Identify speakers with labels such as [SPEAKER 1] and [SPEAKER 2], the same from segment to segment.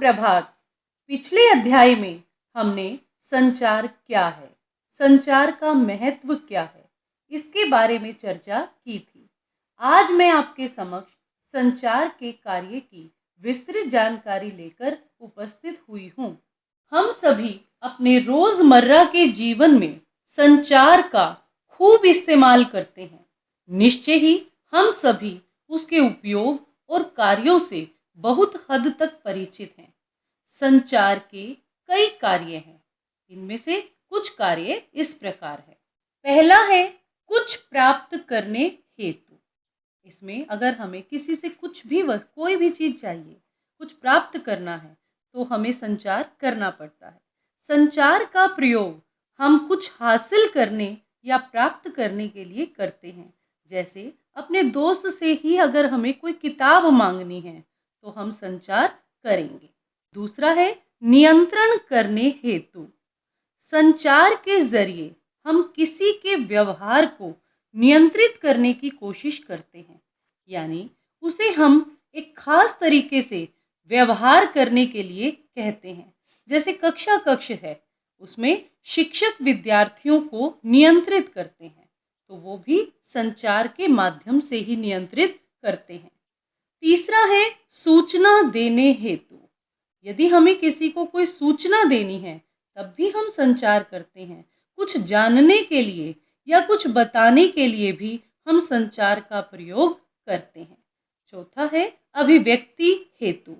[SPEAKER 1] सुप्रभात। पिछले अध्याय में हमने संचार क्या है, संचार का महत्व क्या है, इसके बारे में चर्चा की थी। आज मैं आपके समक्ष संचार के कार्य की विस्तृत जानकारी लेकर उपस्थित हुई हूँ। हम सभी अपने रोजमर्रा के जीवन में संचार का खूब इस्तेमाल करते हैं। निश्चय ही हम सभी उसके उपयोग और कार्यों से बहुत हद तक परिचित हैं। संचार के कई कार्य हैं। इनमें से कुछ कार्य इस प्रकार है। पहला है कुछ प्राप्त करने हेतु। इसमें अगर हमें किसी से कुछ भी कोई भी चीज चाहिए, कुछ प्राप्त करना है, तो हमें संचार करना पड़ता है। संचार का प्रयोग हम कुछ हासिल करने या प्राप्त करने के लिए करते हैं। जैसे अपने दोस्त से ही अगर हमें कोई किताब मांगनी है तो हम संचार करेंगे। दूसरा है नियंत्रण करने हेतु। संचार के जरिए हम किसी के व्यवहार को नियंत्रित करने की कोशिश करते हैं, यानी उसे हम एक खास तरीके से व्यवहार करने के लिए कहते हैं। जैसे कक्ष है, उसमें शिक्षक विद्यार्थियों को नियंत्रित करते हैं, तो वो भी संचार के माध्यम से ही नियंत्रित करते हैं। तीसरा है सूचना देने हेतु। यदि हमें किसी को कोई सूचना देनी है तब भी हम संचार करते हैं। कुछ जानने के लिए या कुछ बताने के लिए भी हम संचार का प्रयोग करते हैं। चौथा है अभिव्यक्ति हेतु।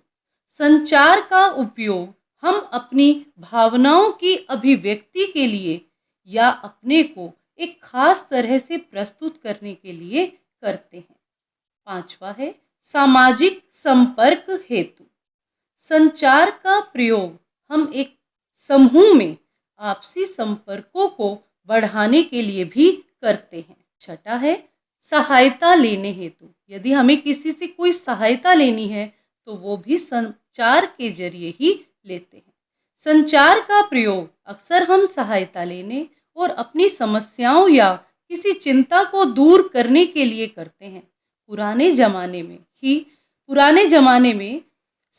[SPEAKER 1] संचार का उपयोग हम अपनी भावनाओं की अभिव्यक्ति के लिए या अपने को एक खास तरह से प्रस्तुत करने के लिए करते हैं। पांचवा है सामाजिक संपर्क हेतु। संचार का प्रयोग हम एक समूह में आपसी संपर्कों को बढ़ाने के लिए भी करते हैं। छठा है सहायता लेने हेतु। यदि हमें किसी से कोई सहायता लेनी है तो वो भी संचार के जरिए ही लेते हैं। संचार का प्रयोग अक्सर हम सहायता लेने और अपनी समस्याओं या किसी चिंता को दूर करने के लिए करते हैं। पुराने जमाने में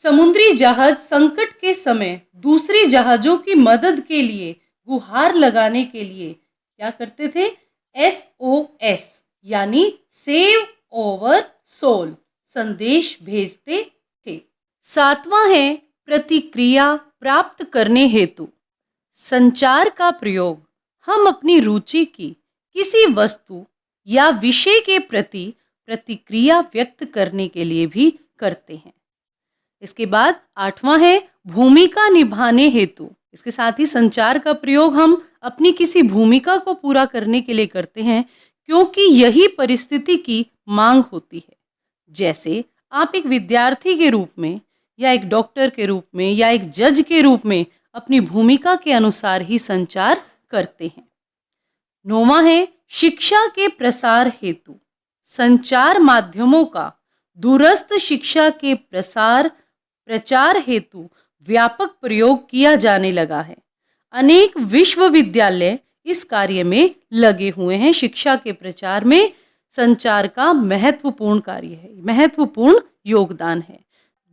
[SPEAKER 1] समुद्री जहाज संकट के समय दूसरे जहाजों की मदद के लिए गुहार लगाने के लिए क्या करते थे? SOS यानी सेव ओवर सोल संदेश भेजते थे। सातवां है प्रतिक्रिया प्राप्त करने हेतु। संचार का प्रयोग हम अपनी रुचि की किसी वस्तु या विषय के प्रति प्रतिक्रिया व्यक्त करने के लिए भी करते हैं। इसके बाद आठवां है भूमिका निभाने हेतु। इसके साथ ही संचार का प्रयोग हम अपनी किसी भूमिका को पूरा करने के लिए करते हैं, क्योंकि यही परिस्थिति की मांग होती है। जैसे आप एक विद्यार्थी के रूप में या एक डॉक्टर के रूप में या एक जज के रूप में अपनी भूमिका के अनुसार ही संचार करते हैं। नौवां है शिक्षा के प्रसार हेतु। संचार माध्यमों का दूरस्थ शिक्षा के प्रचार हेतु व्यापक प्रयोग किया जाने लगा है। अनेक विश्वविद्यालय इस कार्य में लगे हुए हैं। शिक्षा के प्रचार में संचार का महत्वपूर्ण कार्य है, महत्वपूर्ण योगदान है।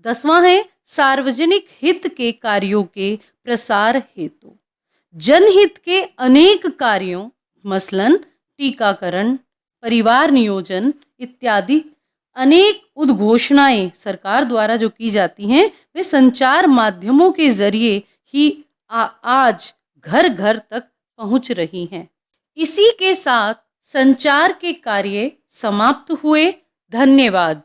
[SPEAKER 1] 10वां है सार्वजनिक हित के कार्यों के प्रसार हेतु। जनहित के अनेक कार्यों मसलन टीकाकरण, परिवार नियोजन इत्यादि अनेक उद्घोषणाएं सरकार द्वारा जो की जाती हैं, वे संचार माध्यमों के जरिए ही आज घर घर तक पहुंच रही हैं। इसी के साथ संचार के कार्य समाप्त हुए। धन्यवाद।